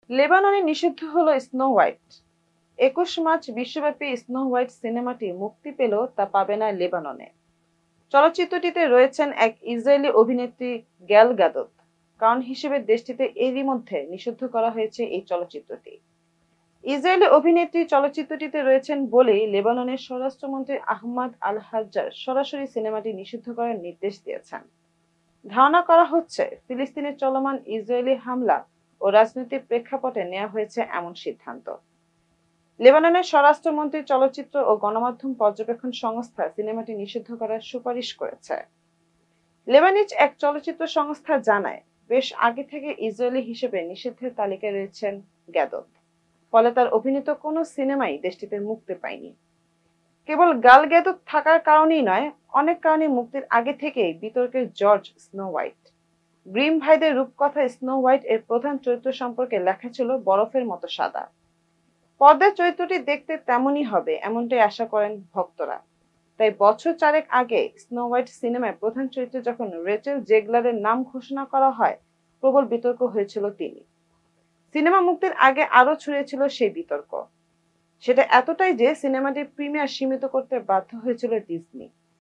লেবাননে নিষিদ্ধ হলো স্নো হোয়াইট। 21 মার্চ বিশ্বব্যাপী স্নো হোয়াইট সিনেমাটি মুক্তি পেলেও তা পাবে না লেবাননে। চলচ্চিত্রটিতে রয়েছেন এক ইসরায়েলি অভিনেত্রী গ্যাল গাদত। কারণ হিসেবে দেশটিতে এরই মধ্যে নিষিদ্ধ করা হয়েছে এই চলচ্চিত্রটি। ইসরায়েলি অভিনেত্রী চলচ্চিত্রটিতে রয়েছেন বলেই লেবাননের স্বরাষ্ট্রমন্ত্রী আহমাদ আল হাজ্জার সরাসরি সিনেমাটি নিষিদ্ধ করার নির্দেশ দিয়েছেন। ধারণা করা হচ্ছে ফিলিস্তিনে চলমান ইসরায়েলি হামলা ও রাজনৈতিক প্রেক্ষাপটে নেওয়া হয়েছে এমন সিদ্ধান্ত। লেবাননের স্বরাষ্ট্রমন্ত্রী চলচ্চিত্র ও গণমাধ্যম পর্যবেক্ষণ সংস্থা সিনেমাটি নিষিদ্ধ করার সুপারিশ করেছে। লেবানিজ এক চলচ্চিত্র সংস্থা জানায়, বেশ আগে থেকে ইসরায়েলি হিসেবে নিষিদ্ধের তালিকায় রয়েছেন গ্যাদত। ফলে তার অভিনীত কোনো সিনেমাই দেশটিতে মুক্তি পায়নি। কেবল গাল গ্যাদত থাকার কারণেই নয়, অনেক কারণে মুক্তির আগে থেকেই বিতর্কের জর্জ স্নো হোয়াইট। গ্রিম ভাইদের রূপকথা স্নো হোয়াইট এর প্রধান চরিত্র সম্পর্কে লেখা ছিল বরফের মতো সাদা। পর্দার চরিত্রটি দেখতে তেমনই হবে এমনটাই আশা করেন ভক্তরা। তাই বছর 4 আগে স্নো হোয়াইট সিনেমায় প্রধান চরিত্রে যখন রেচেল জেগলারের নাম ঘোষণা করা হয়, প্রবল বিতর্ক হয়েছিল তিনি। সিনেমা মুক্তির আগে আরো ছড়িয়েছিল সেই বিতর্ক। সেটা এতটাই যে সিনেমাটির প্রিমিয়ার সীমিত করতে বাধ্য হয়েছিল ডিজনি।